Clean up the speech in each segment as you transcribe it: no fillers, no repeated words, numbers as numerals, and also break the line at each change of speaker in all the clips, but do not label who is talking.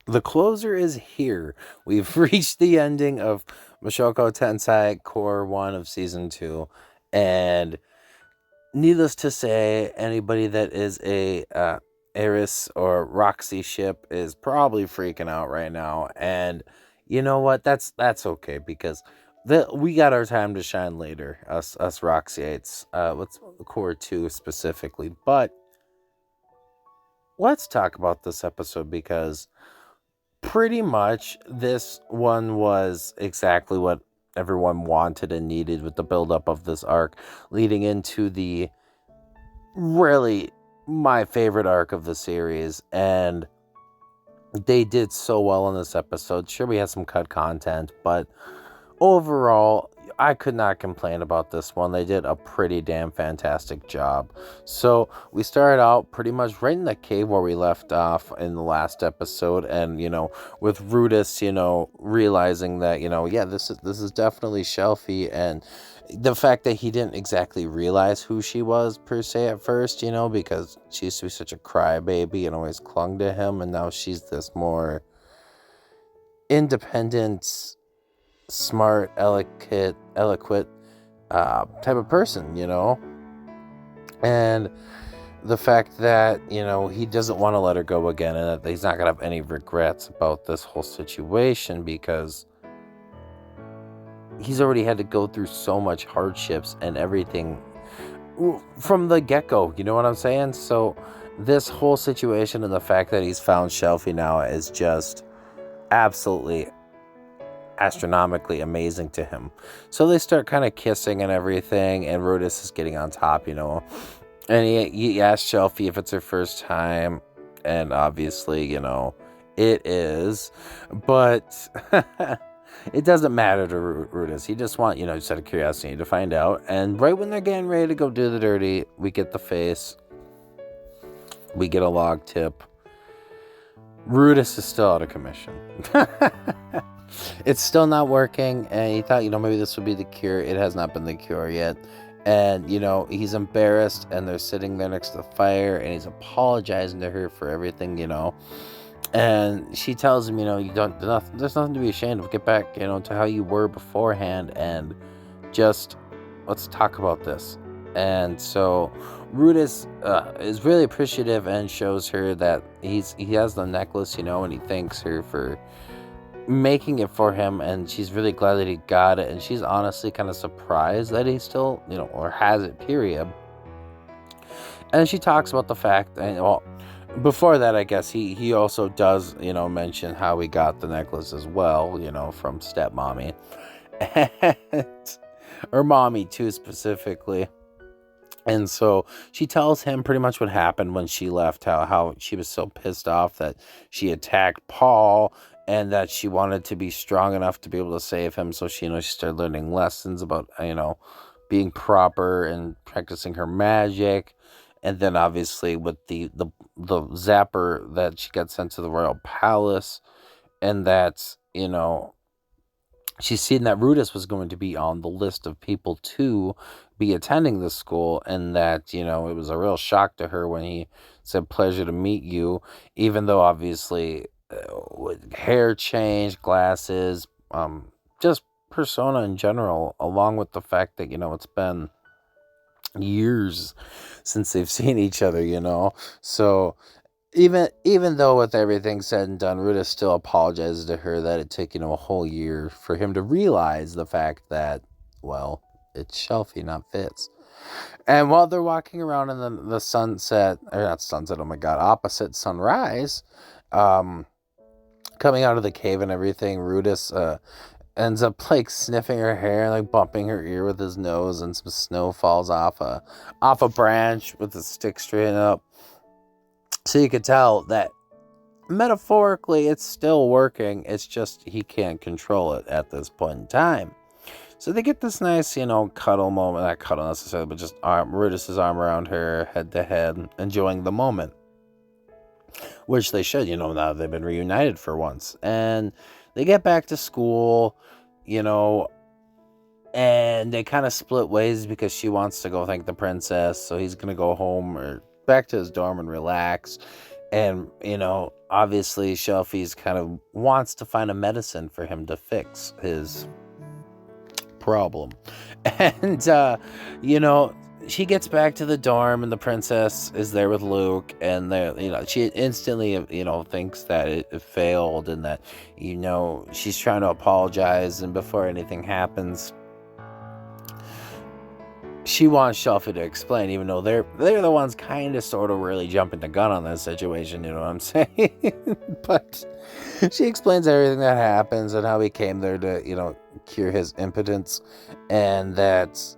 The closer is here. We've reached the ending of Mushoku Tensei Core 1 of Season 2. And needless to say, anybody that is a Eris or Roxy ship is probably freaking out right now. And you know what? That's okay because we got our time to shine later. Us Roxyites. What's Core 2 specifically. But let's talk about this episode because pretty much this one was exactly what everyone wanted and needed with the buildup of this arc leading into the really my favorite arc of the series. And they did so well in this episode. Sure, we had some cut content, but overall, I could not complain about this one. They did a pretty damn fantastic job. So we started out pretty much right in the cave where we left off in the last episode, and with Rudis, realizing that yeah, this is definitely Shelfie, and the fact that he didn't exactly realize who she was per se at first, because she used to be such a crybaby and always clung to him, and now she's this more independent, smart, eloquent type of person, and the fact that he doesn't want to let her go again, and that he's not gonna have any regrets about this whole situation because he's already had to go through so much hardships and everything from the get-go, you know what I'm saying? So this whole situation and the fact that he's found Shelfie now is just absolutely astronomically amazing to him. So they start kind of kissing and everything, and Rudis is getting on top, and he asks Shelfie if it's her first time, and obviously, it is, but it doesn't matter to Rudis. He just want, just out of curiosity to find out. And right when they're getting ready to go do the dirty, we get the face, we get a log tip. Rudis is still out of commission. It's still not working, and he thought, maybe this would be the cure. It has not been the cure yet. And, he's embarrassed, and they're sitting there next to the fire, and he's apologizing to her for everything, And she tells him, there's nothing to be ashamed of. Get back, to how you were beforehand, and just let's talk about this. And so Rudis is really appreciative and shows her that he has the necklace, and he thanks her for making it for him, and she's really glad that he got it, and she's honestly kind of surprised that he still, or has it, period. And she talks about the fact, and well, before that, I guess he also does, mention how he got the necklace as well, from stepmommy, or mommy too, specifically. And so she tells him pretty much what happened when she left, how she was so pissed off that she attacked Paul, and that she wanted to be strong enough to be able to save him. So she started learning lessons about, being proper and practicing her magic. And then obviously with the zapper that she got sent to the royal palace, and that, she's seen that Rudis was going to be on the list of people to be attending this school, and that, it was a real shock to her when he said, "Pleasure to meet you," even though obviously with hair change, glasses, just persona in general, along with the fact that, it's been years since they've seen each other, So even though with everything said and done, Ruta still apologizes to her that it took, a whole year for him to realize the fact that, well, it's Shelfie, not Fitz. And while they're walking around in the sunset, or not sunset, oh my god, opposite sunrise, coming out of the cave and everything, Rudis ends up like sniffing her hair and like bumping her ear with his nose, and some snow falls off a branch with the stick straight up. So you could tell that metaphorically it's still working. It's just he can't control it at this point in time. So they get this nice, cuddle moment. Not cuddle necessarily, but just Rudis' arm around her, head to head, enjoying the moment. Which they should, now they've been reunited for once. And they get back to school, and they kind of split ways because she wants to go thank the princess. So he's going to go home or back to his dorm and relax. And, obviously Shelfie's kind of wants to find a medicine for him to fix his problem. And, she gets back to the dorm and the princess is there with Luke, and she instantly, thinks that it failed, and that, she's trying to apologize, and before anything happens, she wants Shelfie to explain, even though they're the ones kind of sort of really jumping the gun on this situation, you know what I'm saying? But she explains everything that happens and how he came there to, cure his impotence, and that,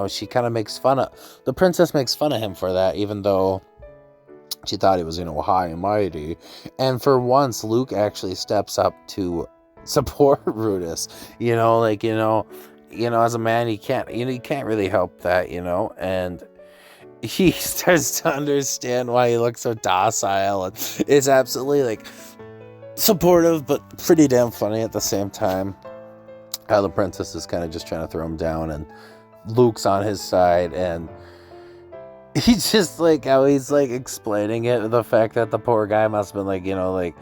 she kind of makes fun of, the princess makes fun of him for that, even though she thought he was, high and mighty. And for once, Luke actually steps up to support Rudis, as a man, you can't really help that, and he starts to understand why he looks so docile, and it's absolutely supportive, but pretty damn funny at the same time. How the princess is kind of just trying to throw him down, and Luke's on his side, and he's just how he's explaining it, the fact that the poor guy must have been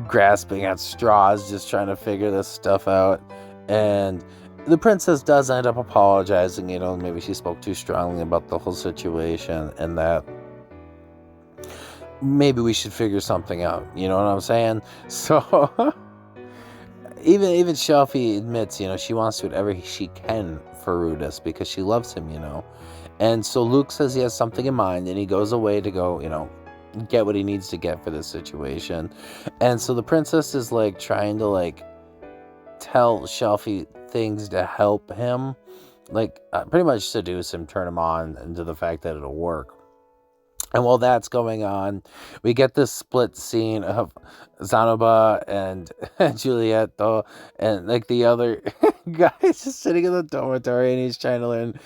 grasping at straws, just trying to figure this stuff out. And the princess does end up apologizing, maybe she spoke too strongly about the whole situation, and that maybe we should figure something out, you know what I'm saying? So even Shelfie admits, she wants to do whatever she can for Rudis because she loves him, and so Luke says he has something in mind, and he goes away to go, get what he needs to get for this situation. And so the princess is trying to tell Shelfie things to help him, pretty much seduce him, turn him on into the fact that it'll work. And while that's going on, we get this split scene of Zanoba and Juliet, though, and the other guy's just sitting in the dormitory, and he's trying to learn,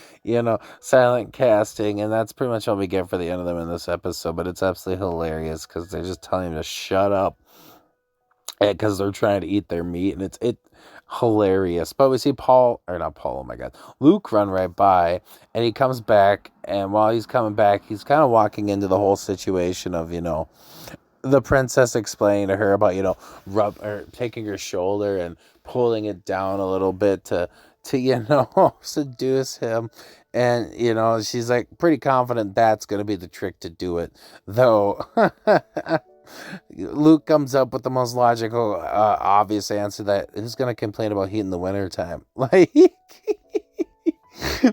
silent casting, and that's pretty much all we get for the end of them in this episode. But it's absolutely hilarious because they're just telling him to shut up, because they're trying to eat their meat, and it's hilarious. But we see Luke run right by, and he comes back, and while he's coming back, he's kind of walking into the whole situation of, the princess explaining to her about, taking her shoulder and pulling it down a little bit to seduce him. And, she's pretty confident that's going to be the trick to do it, though. Luke comes up with the most logical, obvious answer that who's going to complain about heat in the wintertime?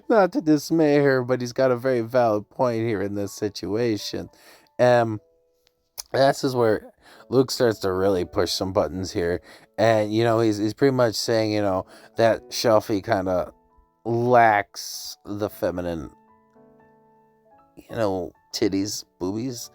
Not to dismay her, but he's got a very valid point here in this situation. This is where Luke starts to really push some buttons here. And, he's pretty much saying, that Shelfie kind of lacks the feminine, titties, boobies.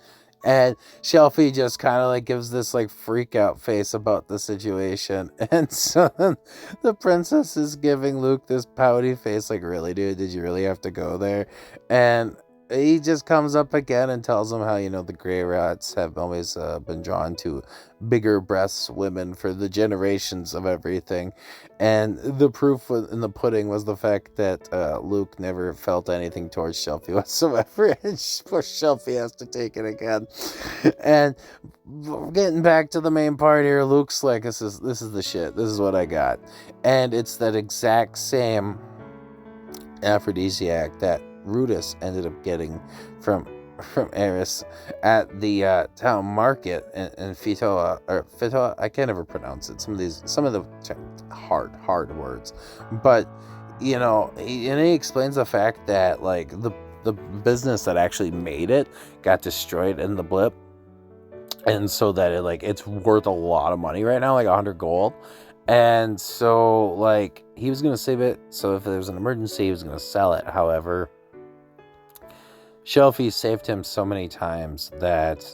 And Shelfie just kind of gives this freak out face about the situation. And so then the princess is giving Luke this pouty face, really, dude, did you really have to go there? And he just comes up again and tells him how, the Grey Rats have always been drawn to bigger breasts women for the generations of everything. And the proof in the pudding was the fact that Luke never felt anything towards Shelfie whatsoever. And poor Shelfie has to take it again. And getting back to the main part here, Luke's like, this is the shit. This is what I got. And it's that exact same aphrodisiac that Rudis ended up getting from Eris at the town market in Fitoa. I can't ever pronounce it. Some of the hard words, but he explains the fact that the business that actually made it got destroyed in the blip, and so that it's worth a lot of money right now, 100 gold. And so he was gonna save it, so if there was an emergency he was gonna sell it. However, Shelfie saved him so many times that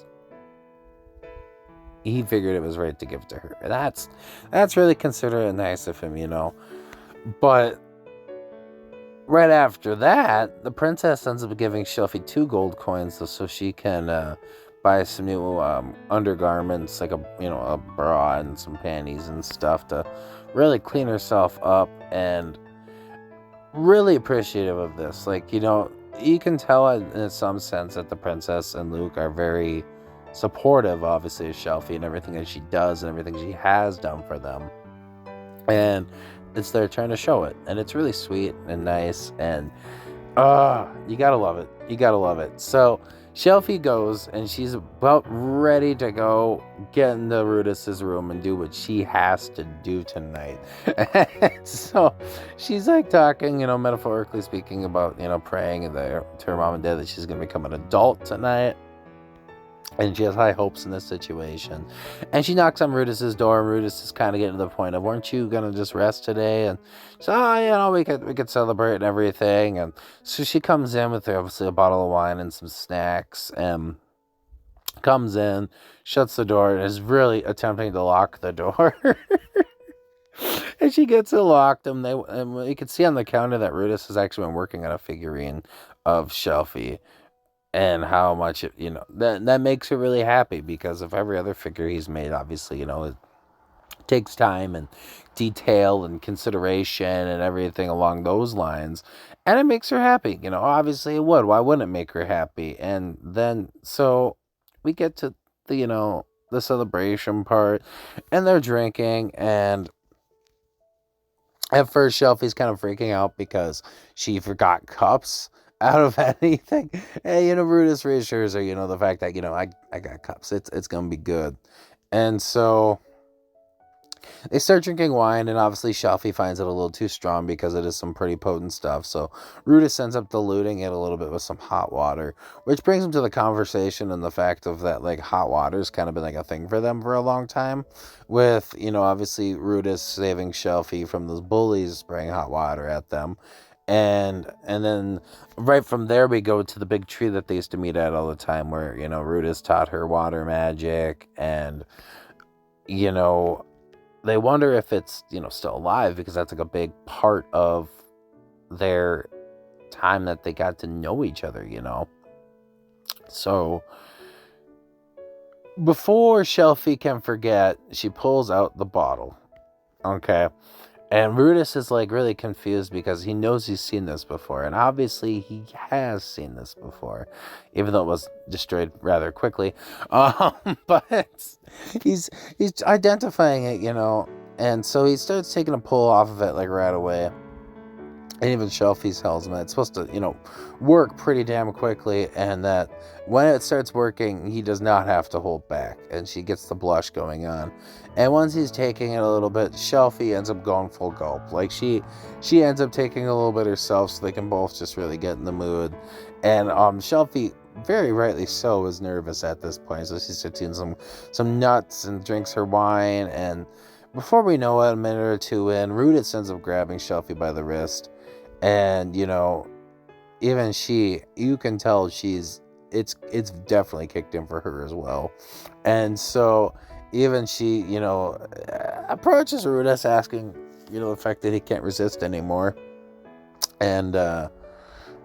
he figured it was right to give it to her. And that's really considerate and nice of him, But right after that, the princess ends up giving Shelfie 2 gold coins so she can buy some new undergarments, a bra and some panties and stuff to really clean herself up. And really appreciative of this. You can tell in some sense that the princess and Luke are very supportive, obviously, of Shelfie and everything that she does and everything she has done for them. And it's their turn to show it. And it's really sweet and nice. And you gotta love it. You gotta love it. So Shelfie goes and she's about ready to go get into Rudis's room and do what she has to do tonight. So she's like talking, metaphorically speaking about, praying to her mom and dad that she's gonna become an adult tonight. And she has high hopes in this situation. And she knocks on Rudis's door, and Rudis is kind of getting to the point of, weren't you going to just rest today? And so, we could celebrate and everything. And so she comes in with, obviously, a bottle of wine and some snacks. And comes in, shuts the door, and is really attempting to lock the door. And she gets it locked. And you can see on the counter that Rudis has actually been working on a figurine of Shelfie. And how much, that makes her really happy, because of every other figure he's made, obviously, it takes time and detail and consideration and everything along those lines. And it makes her happy. Obviously it would. Why wouldn't it make her happy? And then, so we get to the celebration part, and they're drinking, and at first Shelfie's kind of freaking out because she forgot cups out of anything. And, Rudis reassures her, the fact that, I got cups. It's going to be good. And so they start drinking wine, and obviously Shelfie finds it a little too strong because it is some pretty potent stuff. So Rudis ends up diluting it a little bit with some hot water, which brings them to the conversation and the fact of that, like, hot water's kind of been like a thing for them for a long time, with, obviously Rudis saving Shelfie from those bullies spraying hot water at them. And then right from there we go to the big tree that they used to meet at all the time, where, Rudis taught her water magic, and, they wonder if it's, still alive, because that's like a big part of their time that they got to know each other, So before Shelfie can forget, she pulls out the bottle. Okay. And Rudis is like really confused because he knows he's seen this before. And obviously he has seen this before, even though it was destroyed rather quickly. But he's identifying it, And so he starts taking a pull off of it like right away. And even Shelfie tells him that it's supposed to, work pretty damn quickly, and that when it starts working, he does not have to hold back. And she gets the blush going on. And once he's taking it a little bit, Shelfie ends up going full gulp. Like, she ends up taking a little bit herself, so they can both just really get in the mood. And Shelfie, very rightly so, is nervous at this point. So she starts eating some nuts and drinks her wine. And before we know it, a minute or two in, Rudis ends up grabbing Shelfie by the wrist. And, even she, you can tell it's definitely kicked in for her as well. And so even she, approaches Rudis asking, the fact that he can't resist anymore. And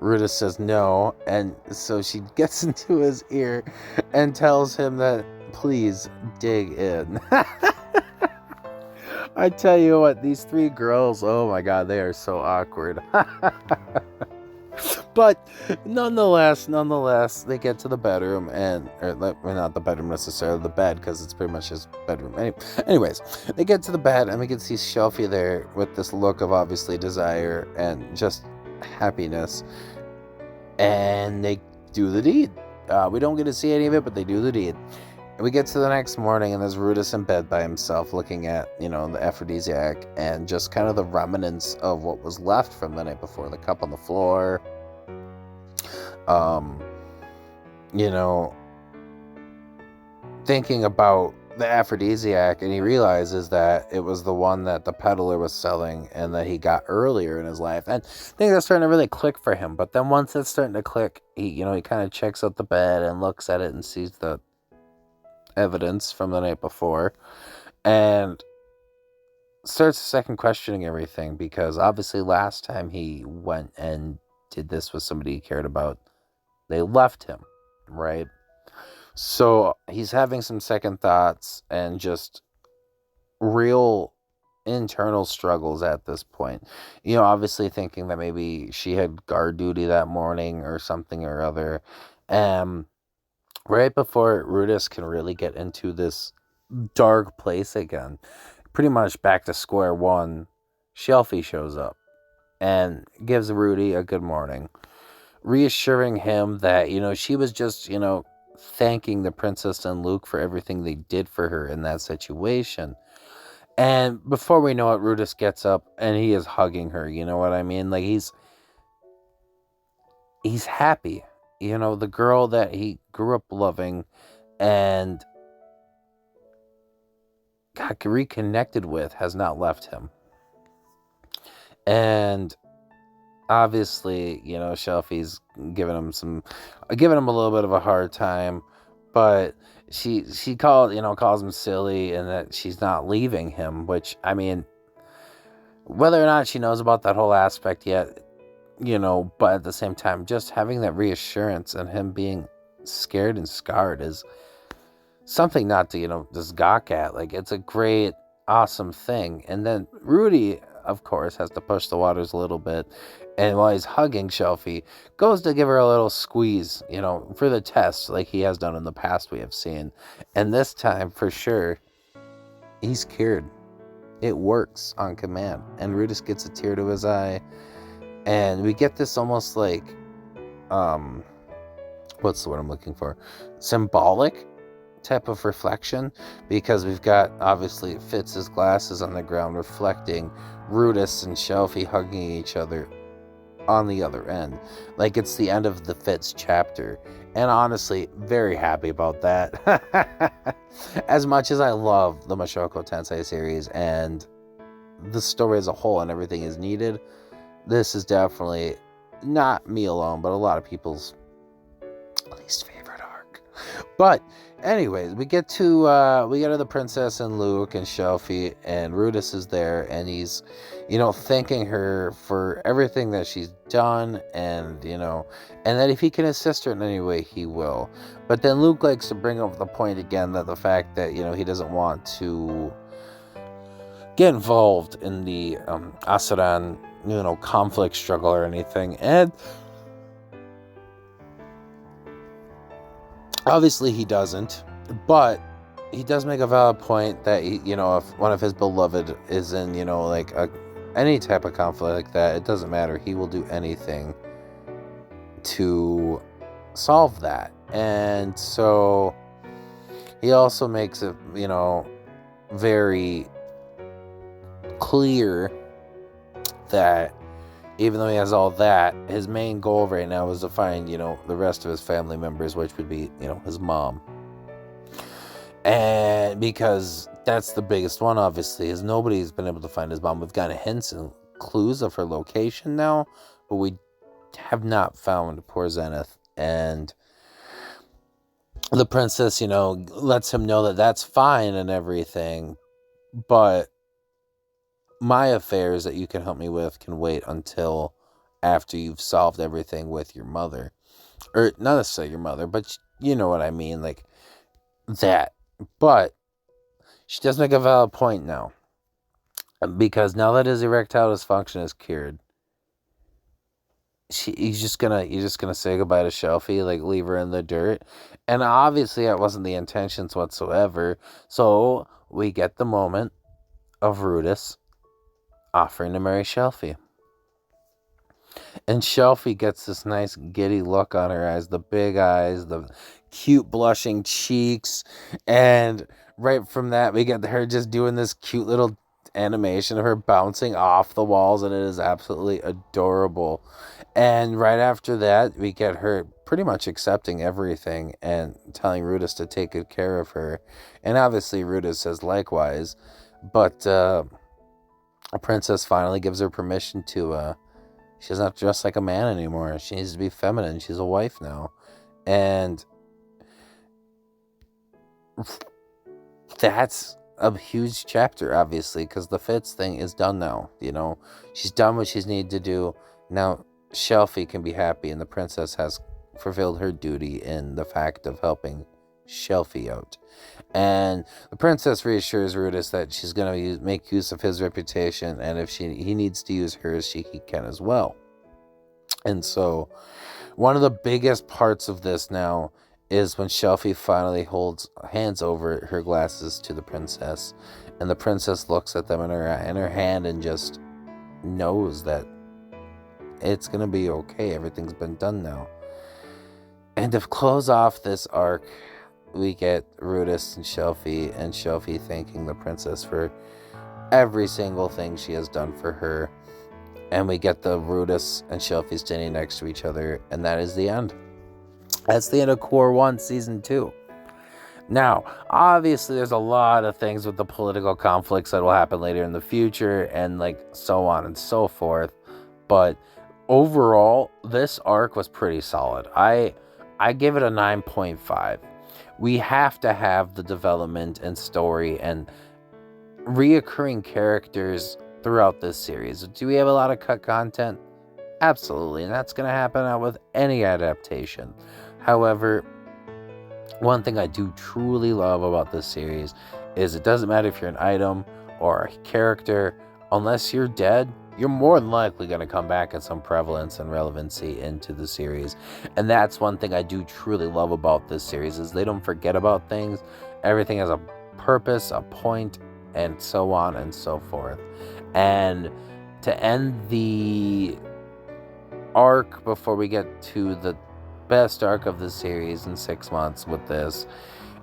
Rudis says no. And so she gets into his ear and tells him that, please dig in. I tell you what, these three girls, oh my god, they are so awkward. But nonetheless, they get to the bedroom, not the bedroom necessarily, the bed, because it's pretty much his bedroom. Anyways, they get to the bed, and we can see Shelfie there with this look of obviously desire and just happiness. And they do the deed. We don't get to see any of it, but they do the deed. We get to the next morning, and there's Rudis in bed by himself looking at, the aphrodisiac and just kind of the remnants of what was left from the night before. The cup on the floor. Thinking about the aphrodisiac, and he realizes that it was the one that the peddler was selling and that he got earlier in his life. And I think that's starting to really click for him. But then once it's starting to click, he kind of checks out the bed and looks at it and sees the evidence from the night before, and starts second questioning everything, because obviously last time he went and did this with somebody he cared about, they left him, right? So he's having some second thoughts and just real internal struggles at this point. Obviously thinking that maybe she had guard duty that morning or something or other. right before Rudis can really get into this dark place again, pretty much back to square one, Shelfie shows up and gives Rudy a good morning, reassuring him that, she was just, thanking the princess and Luke for everything they did for her in that situation. And before we know it, Rudis gets up and he is hugging her. You know what I mean? Like he's happy. The girl that he grew up loving and got reconnected with has not left him. And obviously, Shelfie's giving him a little bit of a hard time, but she calls him silly and that she's not leaving him, which, I mean, whether or not she knows about that whole aspect yet, but at the same time, just having that reassurance and him being scared and scarred is something not to, just gawk at. Like, it's a great, awesome thing. And then Rudy, of course, has to push the waters a little bit. And while he's hugging Shelfie, goes to give her a little squeeze, for the test, like he has done in the past, we have seen. And this time, for sure, he's cured. It works on command. And Rudis gets a tear to his eye. And we get this almost like, what's the word I'm looking for? Symbolic type of reflection, because we've got, obviously, Fitz's glasses on the ground reflecting Rudis and Shelfie hugging each other on the other end. Like it's the end of the Fitz chapter. And honestly, very happy about that. As much as I love the Mushoku Tensei series and the story as a whole and everything is needed, this is definitely not me alone, but a lot of people's least favorite arc. But anyways, we get to the princess and Luke and Shelfie, and Rudis is there, and he's, thanking her for everything that she's done, and and that if he can assist her in any way, he will. But then Luke likes to bring up the point again that the fact that he doesn't want to get involved in the Asaran conflict struggle or anything, and obviously he doesn't, but he does make a valid point that if one of his beloved is in any type of conflict like that, it doesn't matter, he will do anything to solve that. And so he also makes it very clear that even though he has all that, his main goal right now is to find, the rest of his family members, which would be, his mom. And because that's the biggest one, obviously, is nobody's been able to find his mom. We've gotten hints and clues of her location now, but we have not found poor Zenith. And the princess, lets him know that that's fine and everything, but my affairs that you can help me with can wait until after you've solved everything with your mother. Or not necessarily your mother, but you know what I mean, like that. But she does make a valid point now. Because now that his erectile dysfunction is cured, you're just gonna say goodbye to Shelfie, like leave her in the dirt. And obviously that wasn't the intentions whatsoever. So we get the moment of Rudis offering to marry Shelfie. And Shelfie gets this nice giddy look on her eyes, the big eyes, the cute blushing cheeks, and right from that we get her just doing this cute little animation of her bouncing off the walls, and it is absolutely adorable. And right after that we get her pretty much accepting everything and telling Rudis to take good care of her, and obviously Rudis says likewise. But a princess finally gives her permission to, she doesn't have to dress like a man anymore. She needs to be feminine. She's a wife now. And that's a huge chapter, obviously, because the Fitz thing is done now. She's done what she's needed to do. Now, Shelfie can be happy, and the princess has fulfilled her duty in the fact of helping Shelfie out. And the princess reassures Rudis that she's going to make use of his reputation, and if he needs to use hers, he can as well. And so one of the biggest parts of this now is when Shelfie finally hands over her glasses to the princess, and the princess looks at them in her hand and just knows that it's gonna be okay. Everything's been done now. And to close off this arc, we get Rudis and Shelfie thanking the princess for every single thing she has done for her. And we get the Rudis and Shelfie standing next to each other, and that is the end. That's the end of Cour 1 Season 2. Now, obviously, there's a lot of things with the political conflicts that will happen later in the future, and like so on and so forth. But overall, this arc was pretty solid. I give it a 9.5. We have to have the development and story and reoccurring characters throughout this series. Do we have a lot of cut content? Absolutely, and that's going to happen out with any adaptation. However, one thing I do truly love about this series is it doesn't matter if you're an item or a character, unless you're dead, you're more than likely going to come back at some prevalence and relevancy into the series. And that's one thing I do truly love about this series, is they don't forget about things. Everything has a purpose, a point, and so on and so forth. And to end the arc before we get to the best arc of the series in 6 months with this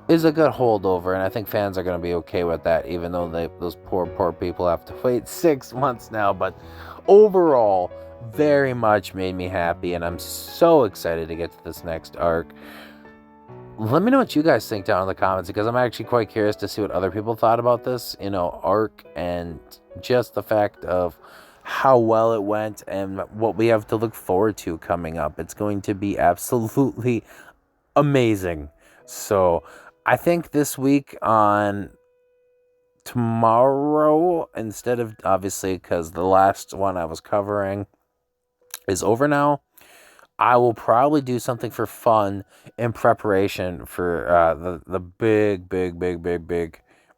is a good holdover, and I think fans are going to be okay with that, even though those poor people have to wait 6 months now. But overall, very much made me happy, and I'm so excited to get to this next arc. Let me know what you guys think down in the comments, because I'm actually quite curious to see what other people thought about this, arc, and just the fact of how well it went and what we have to look forward to coming up. It's going to be absolutely amazing. So I think this week on tomorrow, instead of, obviously, because the last one I was covering is over now, I will probably do something for fun in preparation for the big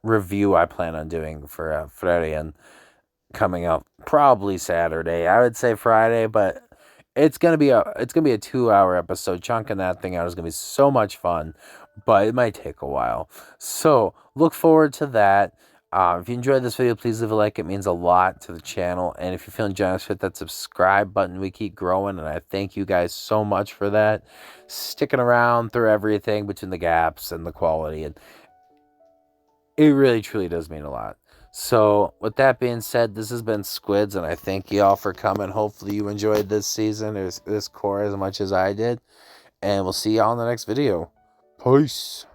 review I plan on doing for Freddy, and coming up probably Saturday. I would say Friday, but it's gonna be a 2-hour episode. Chunking that thing out is gonna be so much fun, but it might take a while. So look forward to that. If you enjoyed this video, please leave a like. It means a lot to the channel. And if you're feeling generous, hit that subscribe button. We keep growing, and I thank you guys so much for that. Sticking around through everything between the gaps and the quality, and it really truly does mean a lot. So with that being said, this has been Squids, and I thank you all for coming. Hopefully you enjoyed this season, or this Cour, as much as I did. And we'll see y'all in the next video. Peace.